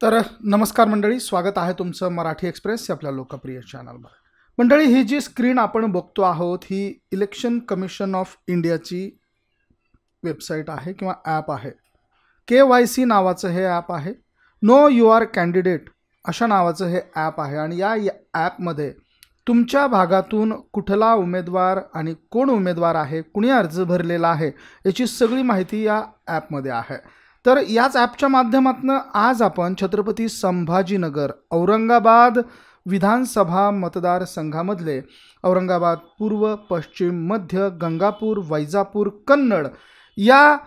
तर नमस्कार मंडळी, स्वागत आहे तुमचं मराठी एक्सप्रेस या आपल्या लोकप्रिय चॅनलवर. मंडळी, ही जी स्क्रीन आपण बघतो आहोत ही इलेक्शन कमिशन ऑफ इंडियाची वेबसाईट आहे किंवा ॲप आहे. KYC नावाचं हे ॲप आहे. नो यू आर कॅन्डिडेट अशा नावाचं हे ॲप आहे आणि या ॲपमध्ये तुमच्या भागातून कुठला उमेदवार आणि कोण उमेदवार आहे, कुणी अर्ज भरलेला आहे याची सगळी माहिती या ॲपमध्ये आहे. तर याच ॲपच्या माध्यमातून आज आपण छत्रपती संभाजीनगर औरंगाबाद विधानसभा मतदारसंघामधले औरंगाबाद पूर्व, पश्चिम, मध्य, गंगापूर, वैजापूर, कन्नड या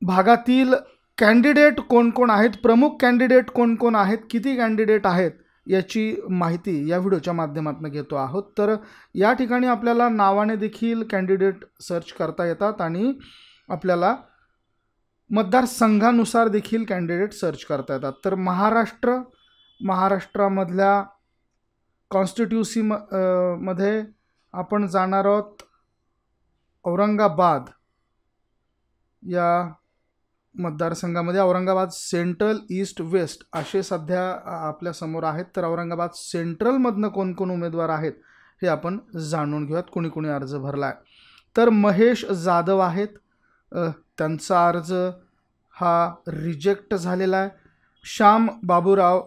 भागातील कॅन्डिडेट कोण कोण आहेत, प्रमुख कॅन्डिडेट कोण कोण आहेत, किती कॅन्डिडेट आहेत याची माहिती या व्हिडिओच्या माध्यमातून घेतो आहोत. तर या ठिकाणी आपल्याला नावाने देखील कॅन्डिडेट सर्च करता येतात आणि आपल्याला मतदारसंघानुसार देखील कॅन्डिडेट सर्च करता येतात. तर महाराष्ट्रामधल्या कॉन्स्टिट्युन्सी मध्ये आपण जाणार आहोत औरंगाबाद या मतदारसंघामध्ये. औरंगाबाद सेंट्रल, ईस्ट, वेस्ट असे सध्या आपल्या समोर आहेत. तर औरंगाबाद सेंट्रलमधनं कोण कोण उमेदवार आहेत हे आपण जाणून घेऊयात, कोणी कोणी अर्ज भरला आहे. तर महेश जाधव आहेत, त्यांचा अर्ज हा रिजेक्ट झालेला आहे. श्याम बाबूराव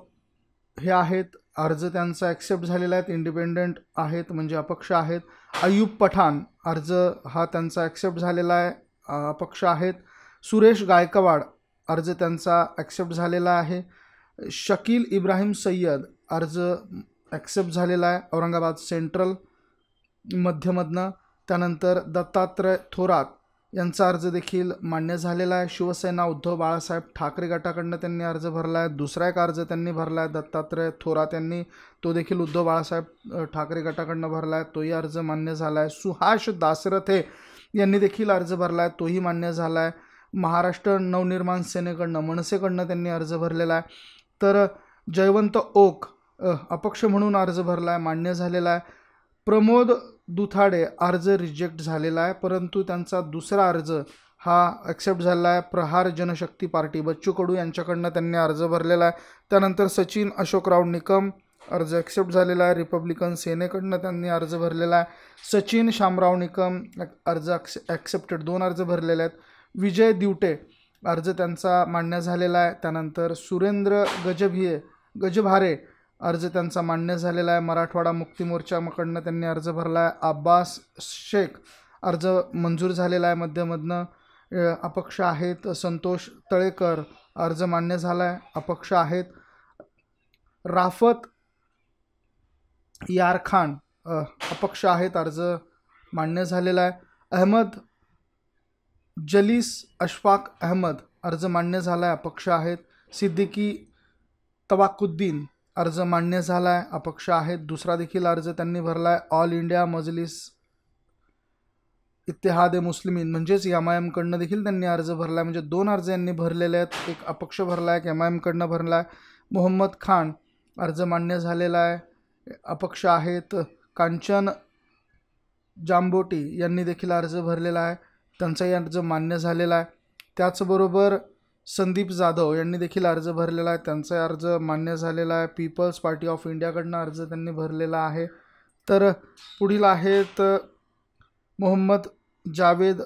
हे आहेत, अर्ज त्यांचा ॲक्सेप्ट झालेला आहे, इंडिपेंडंट आहेत म्हणजे अपक्ष आहेत. अयूब पठाण अर्ज हा त्यांचा ॲक्सेप्ट झालेला आहे, अपक्ष आहेत. सुरेश गायकवाड अर्ज त्यांचा ॲक्सेप्ट झालेला आहे. शकील इब्राहिम सय्यद अर्ज ॲक्सेप्ट झालेला आहे औरंगाबाद सेंट्रल मध्यमधनं. त्यानंतर दत्तात्रय थोरात यांचा अर्ज देखील मान्य झालेला आहे. शिवसेना उद्धव बाळासाहेब ठाकरे गटाकडनं त्यांनी अर्ज भरला आहे. दुसरा एक अर्ज त्यांनी भरला आहे दत्तात्रय थोरात यांनी, तो देखील उद्धव बाळासाहेब ठाकरे गटाकडनं भरला आहे, तोही अर्ज मान्य झाला आहे. सुहास दासरथे यांनी देखील अर्ज भरला आहे, तोही मान्य झाला आहे. महाराष्ट्र नवनिर्माण सेनेकडनं, मनसेकडनं त्यांनी अर्ज भरलेला आहे. तर जयवंत ओक अपक्ष म्हणून अर्ज भरला आहे, मान्य झालेला आहे. प्रमोद दुथाडे अर्ज रिजेक्ट झालेला आहे, परंतु त्यांचा दुसरा अर्ज हा ॲक्सेप्ट झालेला आहे. प्रहार जनशक्ती पार्टी बच्चू कडू यांच्याकडनं त्यांनी अर्ज भरलेला आहे. त्यानंतर सचिन अशोकराव निकम अर्ज ॲक्सेप्ट झालेला आहे, रिपब्लिकन सेनेकडनं त्यांनी अर्ज भरलेला आहे. सचिन शामराव निकम अर्ज ॲक्सेप्टेड, 2 अर्ज भरलेले आहेत. विजय दिवटे अर्ज त्यांचा मान्य झालेला आहे. त्यानंतर सुरेंद्र गजभारे अर्ज त्यांचा मान्य झालेला आहे, मराठवाडा मुक्ती मोर्चाकडनं त्यांनी अर्ज भरला आहे. अब्बास शेख अर्ज मंजूर झालेला आहे मध्यमधनं, अपक्ष आहेत. संतोष तळेकर अर्ज मान्य झाला आहे, अपक्ष आहेत. राफत यार खान अपक्ष आहेत, अर्ज मान्य झालेला आहे. अहमद जलीस अशफाक अहमद अर्ज मान्य झाला आहे, अपक्ष आहेत. सिद्दीकी तवाकुद्दीन अर्ज मान्य झाला आहे, अपक्ष आहेत. दुसरा देखील अर्ज त्यांनी भरला आहे. ऑल इंडिया मजलिस इत्तेहाद मुस्लिमीन म्हणजेच MIM कडनं देखील त्यांनी अर्ज भरला आहे, म्हणजे 2 अर्ज यांनी भरलेले आहेत. एक अपक्ष भरला आहे, एक MIM कडनं भरला आहे. मोहम्मद खान अर्ज मान्य झालेला आहे, अपक्ष आहेत. कांचन जांबोटी यांनी देखील अर्ज भरलेला आहे, त्यांचाही अर्ज मान्य झालेला आहे. त्याचबरोबर संदीप जाधव यांनी देखील अर्ज भरलेला आहे, त्यांचा अर्ज मान्य झालेला आहे. पीपल्स पार्टी ऑफ इंडियाकडनं अर्ज त्यांनी भरलेला आहे. तर पुढील आहेत मोहम्मद जावेद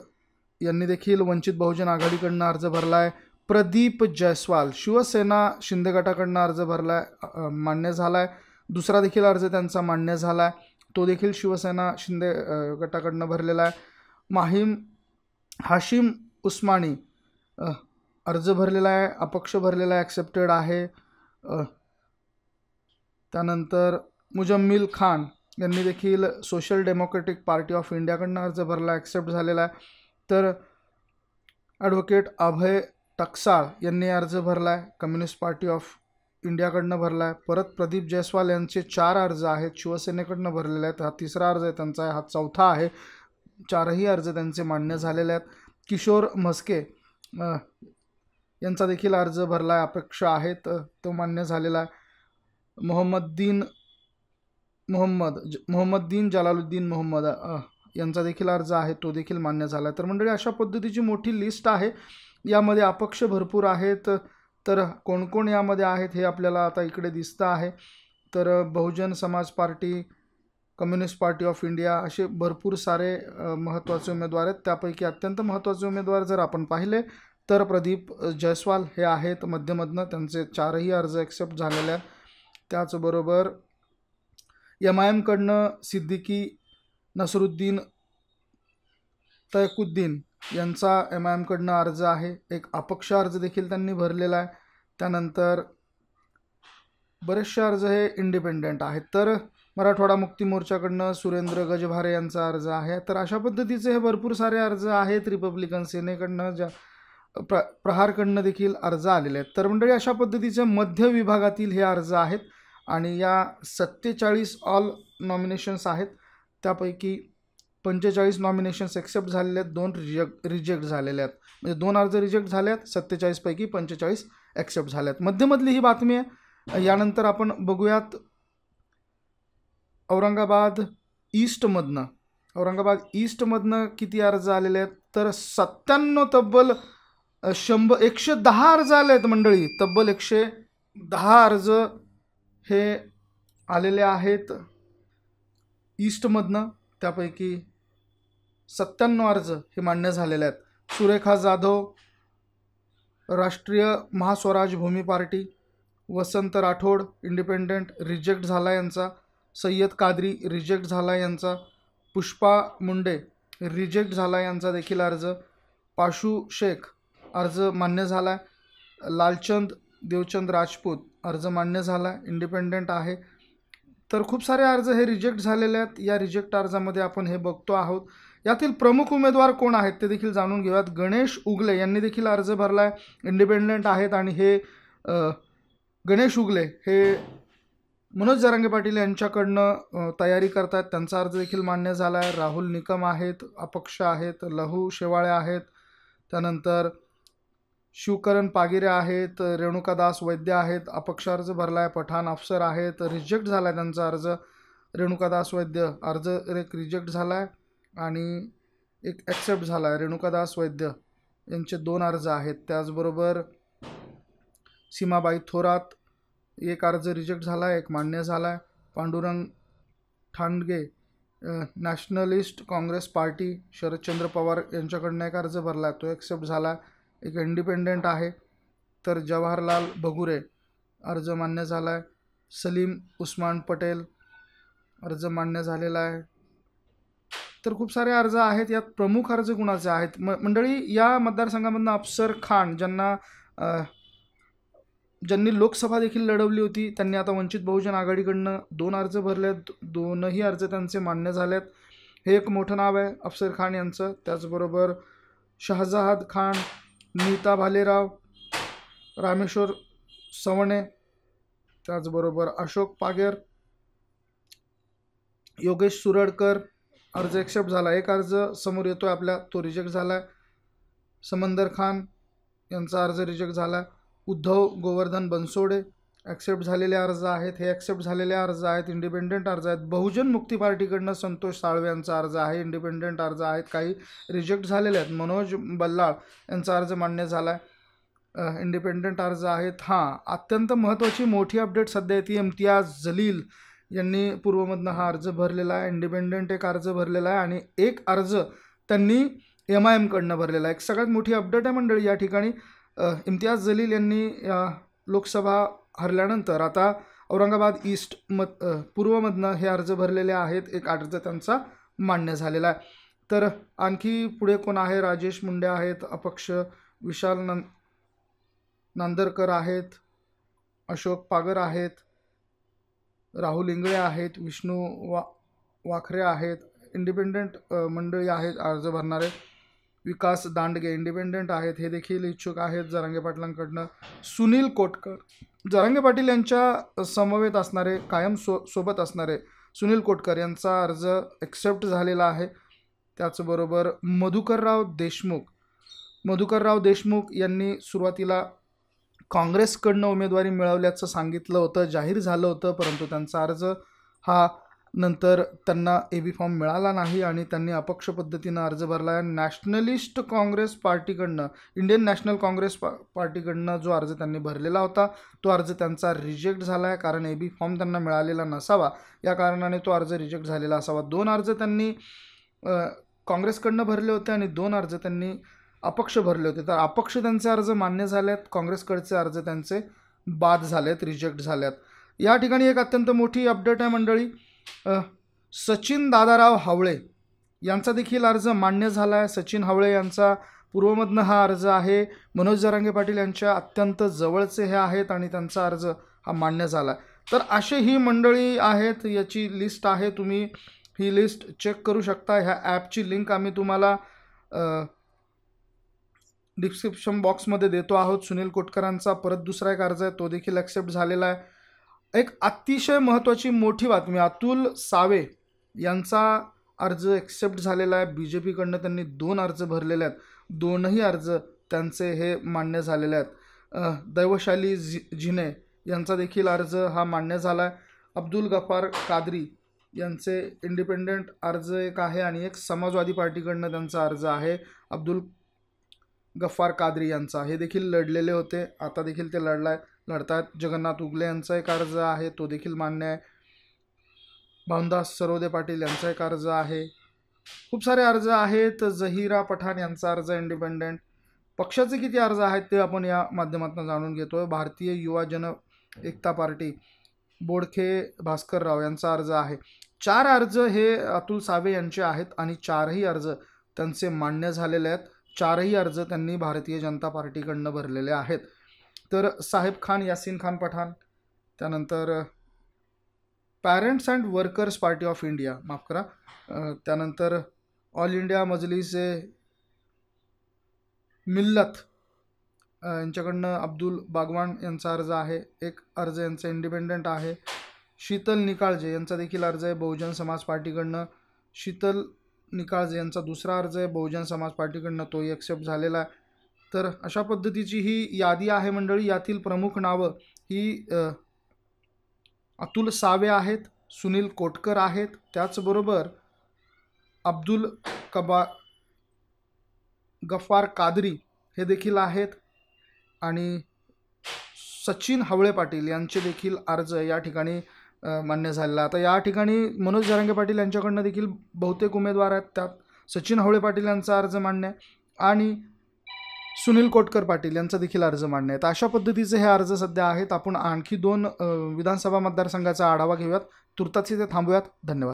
यांनी देखील वंचित बहुजन आघाडीकडनं अर्ज भरला आहे. प्रदीप जयस्वाल शिवसेना शिंदे गटाकडनं अर्ज भरला आहे, मान्य झाला आहे. दुसरा देखील अर्ज त्यांचा मान्य झाला आहे, तो देखील शिवसेना शिंदे गटाकडनं भरलेला आहे. हाशिम उस्मानी अर्ज भरलेला आहे, अपक्ष भरलेला आहे, ॲक्सेप्टेड आहे. त्यानंतर मुजम्मिल खान यांनी देखील सोशल डेमोक्रेटिक पार्टी ऑफ इंडियाकडनं अर्ज भरला, ॲक्सेप्ट झालेला आहे. तर ॲडव्होकेट अभय टकसाळ यांनी अर्ज भरला आहे, कम्युनिस्ट पार्टी ऑफ इंडियाकडनं भरला आहे. परत प्रदीप जयस्वाल यांचे 4 अर्ज आहेत, शिवसेनेकडनं भरलेले आहेत. हा 3रा अर्ज आहे त्यांचा, हा 4था आहे. 4ही अर्ज त्यांचे मान्य झालेले आहेत. किशोर म्हस्के यांचा देखील अर्ज भरला आहे, अपक्ष आहेत, तो मान्य झालेला आहे. मोहम्मद जलालुद्दीन मोहम्मद यांचा देखील अर्ज आहे, तो देखील मान्य झाला आहे. तर मंडळी, अशा पद्धतीची मोठी लिस्ट आहे. यामध्ये अपक्ष भरपूर आहेत, तर कोण कोण यामध्ये आहेत हे आपल्याला आता इकडे दिसतं आहे. तर Bahujan Samaj party, communist party of India असे भरपूर सारे महत्त्वाचे उमेदवार आहेत. त्यापैकी अत्यंत महत्त्वाचे उमेदवार जर आपण पाहिले तर प्रदीप जयस्वाल हे आहेत मध्यमधनं. त्यांचे 4ही अर्ज ॲक्सेप्ट झालेले आहेत. त्याचबरोबर MIM कडनं सिद्दीकी नसरुद्दीन तयकुद्दीन यांचा MIM कडनं अर्ज आहे. एक अपक्ष अर्ज देखील त्यांनी भरलेला आहे. त्यानंतर बरेचसे अर्ज हे इंडिपेंडेंट आहेत. तर मराठवाडा मुक्ती मोर्चाकडनं सुरेंद्र गजभारे यांचा अर्ज आहे. तर अशा पद्धतीचे हे भरपूर सारे अर्ज आहेत. रिपब्लिकन सेनेकडनं प्रहारकडनं देखील अर्ज आलेले आहेत. तर मंडळी अशा पद्धतीचे मध्य विभागातील हे अर्ज आहेत आणि या 47 ऑल नॉमिनेशन्स आहेत. त्यापैकी 45 नॉमिनेशन्स ॲक्सेप्ट झालेले आहेत, 2 रिजेक्ट झालेले आहेत. म्हणजे 2 अर्ज रिजेक्ट झाले आहेत, 47 पैकी 45 ॲक्सेप्ट झाले आहेत. मध्यमधली ही बातमी आहे. यानंतर आपण बघूयात औरंगाबाद ईस्टमधनं किती अर्ज आलेले आहेत. तर 97 तब्बल 110 अर्ज आले आहेत मंडळी. तब्बल 110 अर्ज हे आलेले आहेत ईस्टमधनं. त्यापैकी 97 अर्ज हे मान्य झालेले आहेत. सुरेखा जाधव राष्ट्रीय महास्वराज भूमी पार्टी, वसंत राठोड इंडिपेंडेंट रिजेक्ट झाला यांचा, सय्यद कादरी रिजेक्ट झाला यांचा, पुष्पा मुंडे रिजेक्ट झाला यांचा देखील अर्ज, पाशू शेख अर्ज मान्य झाला आहे, लालचंद देवचंद राजपूत अर्ज मान्य झाला आहे, इंडिपेंडेंट आहे. तर खूप सारे अर्ज हे रिजेक्ट झालेले आहेत. या रिजेक्ट अर्जामध्ये आपण हे बघतो आहोत. यातील प्रमुख उमेदवार कोण आहेत ते देखील जाणून घेऊयात. गणेश उगले यांनी देखील अर्ज भरला आहे, इंडिपेंडेंट आहेत. आणि हे गणेश उगले हे मनोज जरांगे पाटील यांच्याकडनं तयारी करतात. त्यांचा अर्ज देखील मान्य झाला आहे. राहुल निकम आहेत, अपक्ष आहेत. लहू शेवाळे आहेत. त्यानंतर शिवकरण पागिरे आहेत. रेणुकादास वैद्य आहेत, अपक्ष अर्ज भरला आहे. पठाण अफसर आहेत, रिजेक्ट झाला आहे त्यांचा अर्ज. रेणुकादास वैद्य अर्ज एक रिजेक्ट झाला आहे आणि एक ॲक्सेप्ट झाला आहे. रेणुकादास वैद्य यांचे 2 अर्ज आहेत. त्याचबरोबर सीमाबाई थोरात एक अर्ज रिजेक्ट झाला आहे, एक मान्य झाला आहे. पांडुरंग ठाणगे नॅशनलिस्ट काँग्रेस पार्टी, शरदचंद्र पवार यांच्याकडनं एक अर्ज भरला आहे, तो ॲक्सेप्ट झाला आहे. एक इंडिपेंडेंट आहे. तर जवाहरलाल भगुरे अर्ज मान्य झाला आहे. सलीम उस्मान पटेल अर्ज मान्य झालेला आहे. तर खूप सारे अर्ज आहेत. यात प्रमुख अर्ज कुणाचे आहेत मंडळी? या मतदारसंघामधनं अफसर खान ज्यांनी लोकसभा देखील लढवली होती, त्यांनी आता वंचित बहुजन आघाडीकडनं 2 अर्ज भरले आहेत. 2ही अर्ज त्यांचे मान्य झालेत. हे एक मोठं नाव आहे अफसर खान यांचं. त्याचबरोबर शहजाद खान, नीता भालेराव, रामेश्वर सवणे, त्याचबरोबर अशोक पागेर, योगेश सुरडकर अर्ज ॲक्सेप्ट झाला. एक अर्ज समोर येतो आपल्या, तो रिजेक्ट झाला आहे. समंदर खान यांचा अर्ज रिजेक्ट झाला आहे. उद्धव गोवर्धन बनसोडे ॲक्सेप्ट झालेले अर्ज आहेत. हे ॲक्सेप्ट झालेले अर्ज आहेत, इंडिपेंडेंट अर्ज आहेत. बहुजन मुक्ती पार्टीकडनं संतोष साळवे यांचा अर्ज आहे, इंडिपेंडेंट अर्ज आहेत. काही रिजेक्ट झालेले आहेत. मनोज बल्लाळ यांचा अर्ज मान्य झाला आहे, इंडिपेंडेंट अर्ज आहेत. अत्यंत महत्त्वाची मोठी अपडेट सध्या येते. इम्तियाज जलील यांनी पूर्वमधनं हा अर्ज भरलेला आहे, इंडिपेंडेंट एक अर्ज भरलेला आहे आणि एक अर्ज त्यांनी MIM कडनं भरलेला आहे. एक सगळ्यात मोठी अपडेट आहे मंडळी या ठिकाणी. इम्तियाज जलील यांनी लोकसभा हरल्यानंतर आता औरंगाबाद ईस्ट पूर्वमधनं हे अर्ज भरलेले आहेत. एक अर्ज त्यांचा मान्य झालेला आहे. तर आणखी पुढे कोण आहे? राजेश मुंडे आहेत, अपक्ष. विशाल नांदरकर आहेत, अशोक पागर आहेत, राहुल इंगळे आहेत, विष्णू वाखरे आहेत, इंडिपेंडेंट मंडळी आहेत अर्ज भरणारे. विकास दांडगे इंडिपेंडेंट आहेत, हे देखील इच्छुक आहेत जरांगे पाटलांकडनं. सुनील कोटकर जरांगे पाटील यांच्या समवेत असणारे, कायम सोबत असणारे सुनील कोटकर यांचा अर्ज ॲक्सेप्ट झालेला आहे. त्याचबरोबर मधुकरराव देशमुख यांनी सुरुवातीला काँग्रेसकडनं उमेदवारी मिळवल्याचं सांगितलं होतं, जाहीर झालं होतं, परंतु त्यांचा अर्ज हा नंतर त्यांना AB फॉर्म मिळाला नाही आणि त्यांनी अपक्ष पद्धतीनं अर्ज भरला आहे. नॅशनलिस्ट काँग्रेस पार्टीकडनं, इंडियन नॅशनल काँग्रेस पार्टीकडनं जो अर्ज त्यांनी भरलेला होता तो अर्ज त्यांचा रिजेक्ट झाला आहे, कारण AB फॉर्म त्यांना मिळालेला नसावा या कारणाने तो अर्ज रिजेक्ट झालेला असावा. 2 अर्ज त्यांनी काँग्रेसकडनं भरले होते आणि 2 अर्ज त्यांनी अपक्ष भरले होते. तर अपक्ष त्यांचे अर्ज मान्य झालेत, काँग्रेसकडचे अर्ज त्यांचे बाद झालेत, रिजेक्ट झालेत. या ठिकाणी एक अत्यंत मोठी अपडेट आहे मंडळी. सचिन दादाराव हावळे यांचा देखील अर्ज मान्य झाला आहे. सचिन हावळे यांचा पूर्वमधनं हा अर्ज आहे. मनोज जरांगे पाटील यांच्या अत्यंत जवळचे हे आहेत आणि त्यांचा अर्ज हा मान्य झाला आहे. तर असे ही मंडळी आहेत, याची लिस्ट आहे, तुम्ही ही लिस्ट चेक करू शकता. ह्या ॲपची लिंक आम्ही तुम्हाला डिस्क्रिप्शन बॉक्समध्ये देतो आहोत. सुनील कोटकरांचा परत दुसरा एक अर्ज आहे, तो देखील ॲक्सेप्ट झालेला आहे. एक अतिशय महत्त्वाची मोठी बातमी, अतुल सावे यांचा अर्ज ॲक्सेप्ट झालेला आहे. BJPकडनं त्यांनी 2 अर्ज भरलेले आहेत, 2ही अर्ज त्यांचे हे मान्य झालेले आहेत. दैवशाली झिने यांचा देखील अर्ज हा मान्य झाला आहे. अब्दुल गफार कादरी यांचे इंडिपेंडंट अर्ज एक आहे आणि एक समाजवादी पार्टीकडनं त्यांचा अर्ज आहे. अब्दुल गफ्फार कादरी यांचा, हे देखील लढलेले होते, आता देखील ते लढतात. जगन्नाथ उगले यांचा एक अर्ज आहे, तो देखील मान्य आहे. भावनदास सरोदे पाटील यांचा एक अर्ज आहे. खूप सारे अर्ज आहेत. जहीरा पठाण यांचा अर्ज इंडिपेंडंट. पक्षाचे किती अर्ज आहेत ते आपण या माध्यमातून जाणून घेतोय. भारतीय युवा जन एकता पार्टी, बोडखे भास्करराव यांचा अर्ज आहे. 4 अर्ज हे अतुल सावे यांचे आहेत आणि 4ही अर्ज त्यांचे मान्य झालेले आहेत. 4ही अर्ज त्यांनी भारतीय जनता पार्टीकडनं भरलेले आहेत. तर साहेब खान, यासीन खान पठाण, त्यानंतर parents and workers party of India, माफ करा, त्यानंतर ऑल इंडिया मजलिस मिल्लत यांच्याकडनं अब्दुल बागवान यांचा अर्ज आहे. एक अर्ज यांचा इंडिपेंडंट आहे. शीतल निकाळजे यांचा देखील अर्ज आहे बहुजन समाज पार्टीकडनं. शीतल निकाळजे यांचा दुसरा अर्ज आहे बहुजन समाज पार्टीकडनं, तोही ॲक्सेप्ट झालेला आहे. तर अशा पद्धतीची ही यादी आहे मंडळी. यातील प्रमुख नावं ही अतुल सावे आहेत, सुनील कोटकर आहेत, त्याचबरोबर अब्दुल गफ्फार कादरी हे देखील आहेत आणि सचिन हावळे पाटील यांचे देखील अर्ज या ठिकाणी मान्य झालेला. आता या ठिकाणी मनोज जरांगे पाटील यांच्याकडनं देखील बहुतेक उमेदवार आहेत, त्यात सचिन हावळे पाटील यांचा अर्ज मान्य आहे आणि सुनील कोटकर पाटील यांचा देखील अर्ज मान्य आहे. तर अशा पद्धतीचे हे अर्ज सध्या आहेत. आपण आणखी 2 विधानसभा मतदारसंघाचा आढावा घेऊयात. तुर्तास इथे थांबूयात. धन्यवाद.